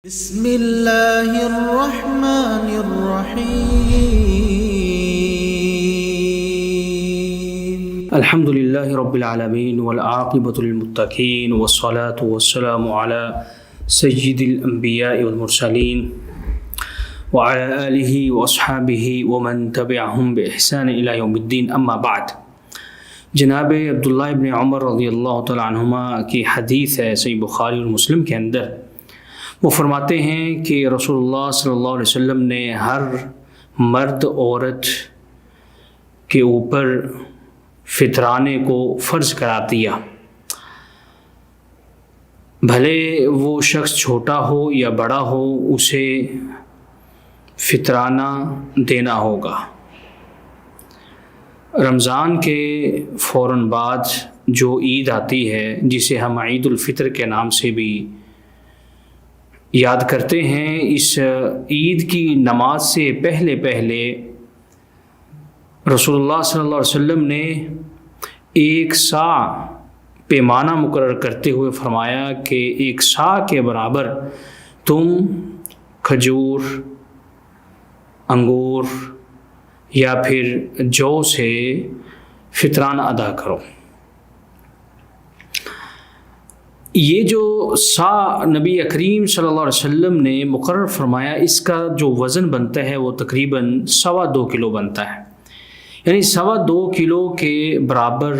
بسم اللہ الرحمن الرحیم الحمد للہ رب العالمین والعاقبۃ للمتقین والصلاة والسلام علی سید الانبیاء والمرسلین وعلی آلہ واصحابہ ومن تبعہم بإحسان الی یوم الدین، اما بعد۔ جناب عبداللہ ابن عمر رضی اللہ تعالی عنہما کی حدیث ہے صحیح بخاری اور مسلم کے اندر۔ وہ فرماتے ہیں کہ رسول اللہ صلی اللہ علیہ وسلم نے ہر مرد عورت کے اوپر فطرانے کو فرض قرار دیا، بھلے وہ شخص چھوٹا ہو یا بڑا ہو، اسے فطرانہ دینا ہوگا۔ رمضان کے فوراً بعد جو عید آتی ہے، جسے ہم عید الفطر کے نام سے بھی یاد کرتے ہیں، اس عید کی نماز سے پہلے رسول اللہ صلی اللہ علیہ وسلم نے ایک سا پیمانہ مقرر کرتے ہوئے فرمایا کہ ایک سا کے برابر تم کھجور، انگور یا پھر جو سے فطرانہ ادا کرو۔ یہ جو سا نبی کریم صلی اللہ علیہ وسلم نے مقرر فرمایا، اس کا جو وزن بنتا ہے وہ تقریباً 2.25 کلو بنتا ہے، یعنی 2.25 کلو کے برابر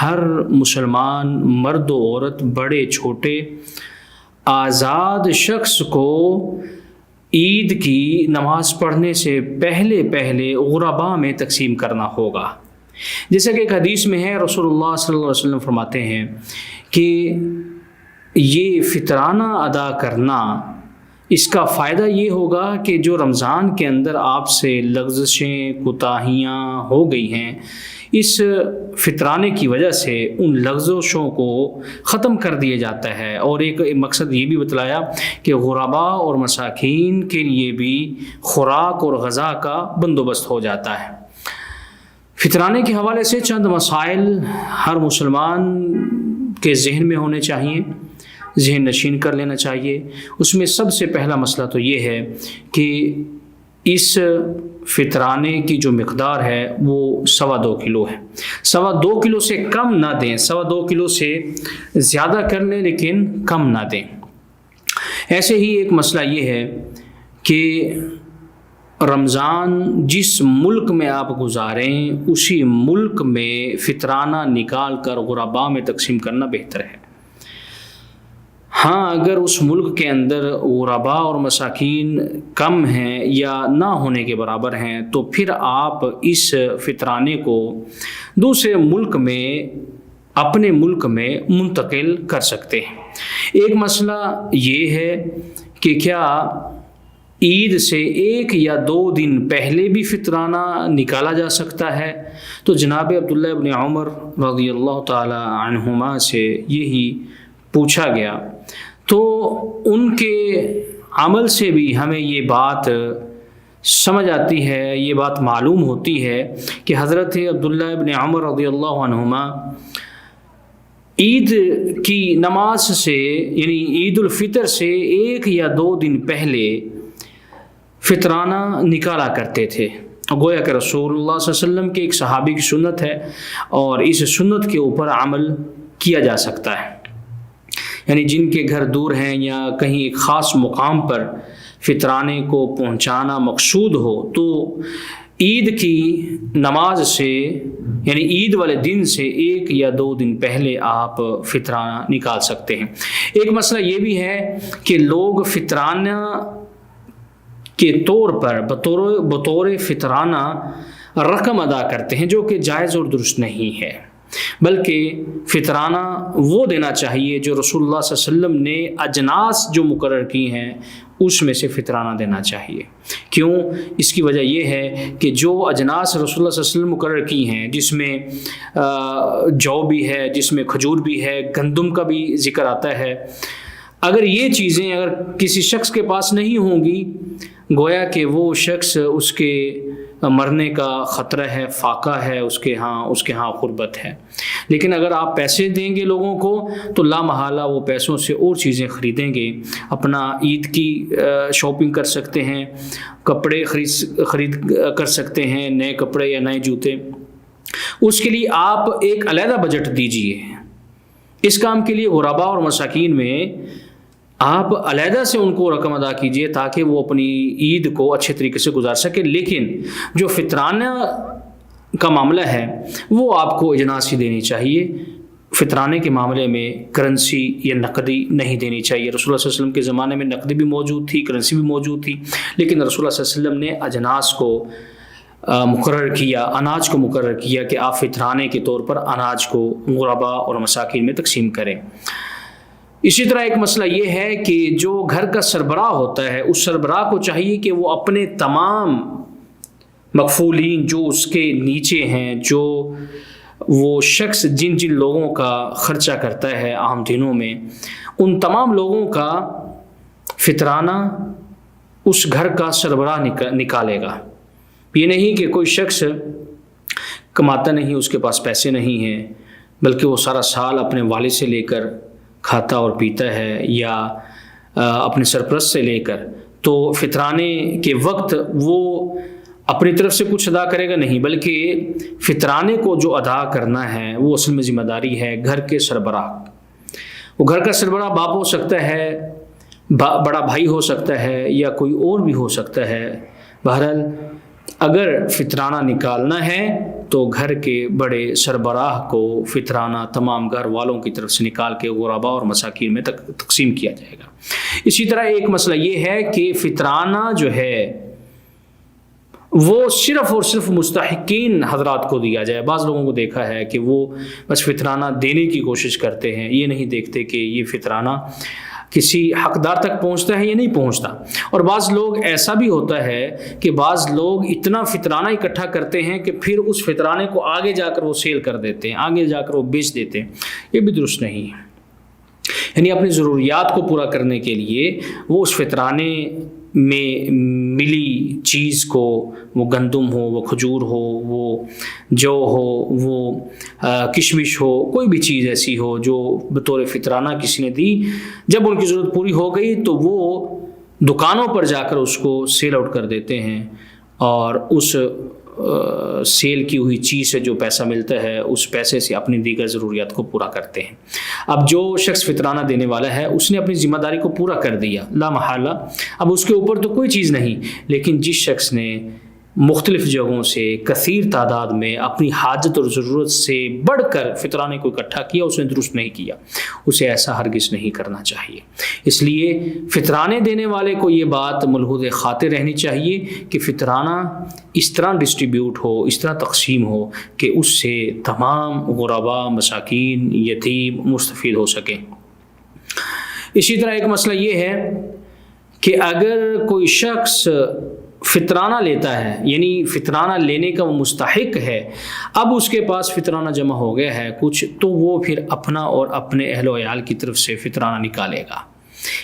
ہر مسلمان مرد و عورت، بڑے چھوٹے، آزاد شخص کو عید کی نماز پڑھنے سے پہلے غرباء میں تقسیم کرنا ہوگا۔ جیسا کہ ایک حدیث میں ہے، رسول اللہ صلی اللہ علیہ وسلم فرماتے ہیں کہ یہ فطرانہ ادا کرنا، اس کا فائدہ یہ ہوگا کہ جو رمضان کے اندر آپ سے لغزشیں، کوتاہیاں ہو گئی ہیں، اس فطرانے کی وجہ سے ان لغزشوں کو ختم کر دیا جاتا ہے۔ اور ایک مقصد یہ بھی بتلایا کہ غرباء اور مساکین کے لیے بھی خوراک اور غذا کا بندوبست ہو جاتا ہے۔ فطرانے کے حوالے سے چند مسائل ہر مسلمان کے ذہن میں ہونے چاہیے، ذہن نشین کر لینا چاہیے۔ اس میں سب سے پہلا مسئلہ تو یہ ہے کہ اس فطرانے کی جو مقدار ہے وہ 2.25 کلو ہے۔ 2.25 کلو سے کم نہ دیں، 2.25 کلو سے زیادہ کر لیں لیکن کم نہ دیں۔ ایسے ہی ایک مسئلہ یہ ہے کہ رمضان جس ملک میں آپ گزاریں، اسی ملک میں فطرانہ نکال کر غرباء میں تقسیم کرنا بہتر ہے۔ ہاں، اگر اس ملک کے اندر غرباء اور مساکین کم ہیں یا نہ ہونے کے برابر ہیں، تو پھر آپ اس فطرانے کو دوسرے ملک میں، اپنے ملک میں منتقل کر سکتے ہیں۔ ایک مسئلہ یہ ہے کہ کیا عید سے 1 یا 2 دن پہلے بھی فطرانہ نکالا جا سکتا ہے؟ تو جناب عبداللہ ابن عمر رضی اللہ تعالی عنہما سے یہی پوچھا گیا، تو ان کے عمل سے بھی ہمیں یہ بات سمجھ آتی ہے، یہ بات معلوم ہوتی ہے کہ حضرت عبداللہ ابن عمر رضی اللہ عنہما عید کی نماز سے، یعنی عید الفطر سے 1 یا 2 دن پہلے فطرانہ نکالا کرتے تھے۔ گویا کہ رسول اللہ صلی اللہ علیہ وسلم کے ایک صحابی کی سنت ہے، اور اس سنت کے اوپر عمل کیا جا سکتا ہے۔ یعنی جن کے گھر دور ہیں یا کہیں ایک خاص مقام پر فطرانے کو پہنچانا مقصود ہو، تو عید کی نماز سے، یعنی عید والے دن سے 1 یا 2 دن پہلے آپ فطرانہ نکال سکتے ہیں۔ ایک مسئلہ یہ بھی ہے کہ لوگ فطرانہ کے طور پر بطور فطرانہ رقم ادا کرتے ہیں، جو کہ جائز اور درست نہیں ہے، بلکہ فطرانہ وہ دینا چاہیے جو رسول اللہ صلی اللہ علیہ وسلم نے اجناس جو مقرر کی ہیں اس میں سے فطرانہ دینا چاہیے۔ کیوں؟ اس کی وجہ یہ ہے کہ جو اجناس رسول اللہ صلی اللہ علیہ وسلم مقرر کی ہیں، جس میں جو بھی ہے، جس میں کھجور بھی ہے، گندم کا بھی ذکر آتا ہے، اگر یہ چیزیں اگر کسی شخص کے پاس نہیں ہوں گی، گویا کہ وہ شخص اس کے مرنے کا خطرہ ہے، فاقہ ہے، اس کے ہاں غربت ہے۔ لیکن اگر آپ پیسے دیں گے لوگوں کو تو لا محالہ وہ پیسوں سے اور چیزیں خریدیں گے، اپنا عید کی شاپنگ کر سکتے ہیں، کپڑے خرید کر سکتے ہیں، نئے کپڑے یا نئے جوتے۔ اس کے لیے آپ ایک علیحدہ بجٹ دیجئے۔ اس کام کے لیے غرباء اور مساکین میں آپ علیحدہ سے ان کو رقم ادا کیجئے تاکہ وہ اپنی عید کو اچھے طریقے سے گزار سکے۔ لیکن جو فطرانہ کا معاملہ ہے وہ آپ کو اجناس ہی دینی چاہیے۔ فطرانے کے معاملے میں کرنسی یا نقدی نہیں دینی چاہیے۔ رسول اللہ صلی اللہ علیہ وسلم کے زمانے میں نقدی بھی موجود تھی، کرنسی بھی موجود تھی، لیکن رسول اللہ صلی اللہ علیہ وسلم نے اجناس کو مقرر کیا، اناج کو مقرر کیا کہ آپ فطرانے کے طور پر اناج کو غرباء اور مساکین میں تقسیم کریں۔ اسی طرح ایک مسئلہ یہ ہے کہ جو گھر کا سربراہ ہوتا ہے اس سربراہ کو چاہیے کہ وہ اپنے تمام مکفولین جو اس کے نیچے ہیں، جو وہ شخص جن لوگوں کا خرچہ کرتا ہے عام دنوں میں، ان تمام لوگوں کا فطرانہ اس گھر کا سربراہ نکالے گا۔ یہ نہیں کہ کوئی شخص کماتا نہیں، اس کے پاس پیسے نہیں ہیں، بلکہ وہ سارا سال اپنے والد سے لے کر کھاتا اور پیتا ہے یا اپنے سرپرست سے لے کر، تو فطرانے کے وقت وہ اپنی طرف سے کچھ ادا کرے گا نہیں، بلکہ فطرانے کو جو ادا کرنا ہے وہ اصل میں ذمہ داری ہے گھر کے سربراہ۔ وہ گھر کا سربراہ باپ ہو سکتا ہے، بڑا بھائی ہو سکتا ہے، یا کوئی اور بھی ہو سکتا ہے۔ بہرحال اگر فطرانہ نکالنا ہے تو گھر کے بڑے سربراہ کو فطرانہ تمام گھر والوں کی طرف سے نکال کے غرباء اور مساکین میں تقسیم کیا جائے گا۔ اسی طرح ایک مسئلہ یہ ہے کہ فطرانہ جو ہے وہ صرف اور صرف مستحقین حضرات کو دیا جائے۔ بعض لوگوں کو دیکھا ہے کہ وہ بس فطرانہ دینے کی کوشش کرتے ہیں، یہ نہیں دیکھتے کہ یہ فطرانہ کسی حقدار تک پہنچتا ہے یا نہیں پہنچتا۔ اور بعض لوگ ایسا بھی ہوتا ہے کہ بعض لوگ اتنا فطرانہ اکٹھا کرتے ہیں کہ پھر اس فطرانے کو آگے جا کر وہ سیل کر دیتے ہیں، آگے جا کر وہ بیچ دیتے ہیں۔ یہ بھی درست نہیں ہے۔ یعنی اپنی ضروریات کو پورا کرنے کے لیے وہ اس فطرانے میں ملی چیز کو، وہ گندم ہو، وہ کھجور ہو، وہ جو ہو، وہ کشمش ہو، کوئی بھی چیز ایسی ہو جو بطور فطرانہ کسی نے دی، جب ان کی ضرورت پوری ہو گئی تو وہ دکانوں پر جا کر اس کو سیل آؤٹ کر دیتے ہیں، اور اس سیل کی ہوئی چیز سے جو پیسہ ملتا ہے اس پیسے سے اپنی دیگر ضروریات کو پورا کرتے ہیں۔ اب جو شخص فطرانہ دینے والا ہے اس نے اپنی ذمہ داری کو پورا کر دیا لا محالہ، اب اس کے اوپر تو کوئی چیز نہیں، لیکن جس شخص نے مختلف جگہوں سے کثیر تعداد میں اپنی حاجت اور ضرورت سے بڑھ کر فطرانے کو اکٹھا کیا، اس نے درست نہیں کیا، اسے ایسا ہرگز نہیں کرنا چاہیے۔ اس لیے فطرانے دینے والے کو یہ بات ملحوظ خاطر رہنی چاہیے کہ فطرانہ اس طرح ڈسٹریبیوٹ ہو، اس طرح تقسیم ہو کہ اس سے تمام غرباء، مساکین، یتیم مستفید ہو سکیں۔ اسی طرح ایک مسئلہ یہ ہے کہ اگر کوئی شخص فطرانہ لیتا ہے، یعنی فطرانہ لینے کا وہ مستحق ہے، اب اس کے پاس فطرانہ جمع ہو گیا ہے کچھ، تو وہ پھر اپنا اور اپنے اہل و عیال کی طرف سے فطرانہ نکالے گا۔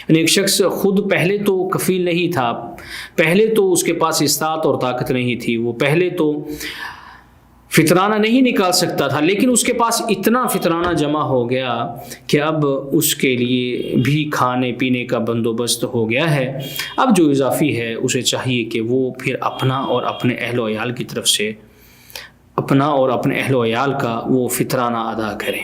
یعنی ایک شخص خود پہلے تو کفیل نہیں تھا، پہلے تو اس کے پاس استطاعت اور طاقت نہیں تھی، وہ پہلے تو فطرانہ نہیں نکال سکتا تھا، لیکن اس کے پاس اتنا فطرانہ جمع ہو گیا کہ اب اس کے لیے بھی کھانے پینے کا بندوبست ہو گیا ہے۔ اب جو اضافی ہے اسے چاہیے کہ وہ پھر اپنا اور اپنے اہل و عیال کی طرف سے اپنا اور اپنے اہل و عیال کا وہ فطرانہ ادا کریں۔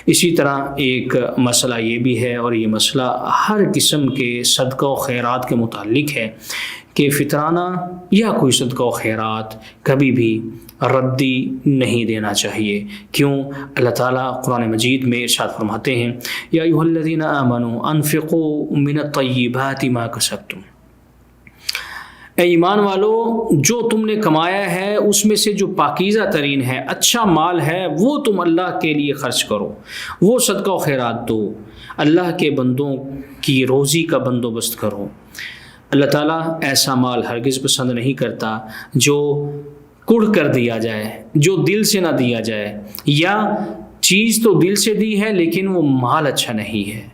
اسی طرح ایک مسئلہ یہ بھی ہے، اور یہ مسئلہ ہر قسم کے صدقہ و خیرات کے متعلق ہے، کہ فطرانہ یا کوئی صدقہ و خیرات کبھی بھی ردی نہیں دینا چاہیے۔ کیوں؟ اللہ تعالیٰ قرآن مجید میں ارشاد فرماتے ہیں، یا ایھا الذین آمنوا انفقوا من الطیبات ما کسبتم، اے ایمان والو جو تم نے کمایا ہے اس میں سے جو پاکیزہ ترین ہے، اچھا مال ہے، وہ تم اللہ کے لیے خرچ کرو، وہ صدقہ و خیرات دو، اللہ کے بندوں کی روزی کا بندوبست کرو۔ اللہ تعالیٰ ایسا مال ہرگز پسند نہیں کرتا جو کڑ کر دیا جائے، جو دل سے نہ دیا جائے، یا چیز تو دل سے دی ہے لیکن وہ مال اچھا نہیں ہے۔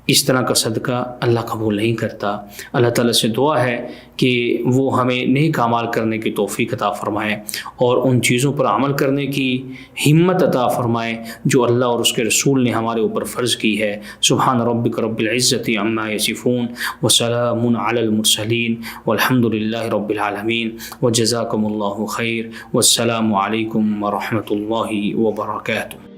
اس طرح کا صدقہ اللہ قبول نہیں کرتا۔ اللہ تعالیٰ سے دعا ہے کہ وہ ہمیں نیک اعمال کرنے کی توفیق عطا فرمائے اور ان چیزوں پر عمل کرنے کی ہمت عطا فرمائے جو اللہ اور اس کے رسول نے ہمارے اوپر فرض کی ہے۔ سبحان ربک رب العزت عما یصفون وسلام علی المرسلین والحمد للہ رب العالمین وجزاکم اللہ خیر والسلام علیکم ورحمۃ اللہ وبرکاتہ۔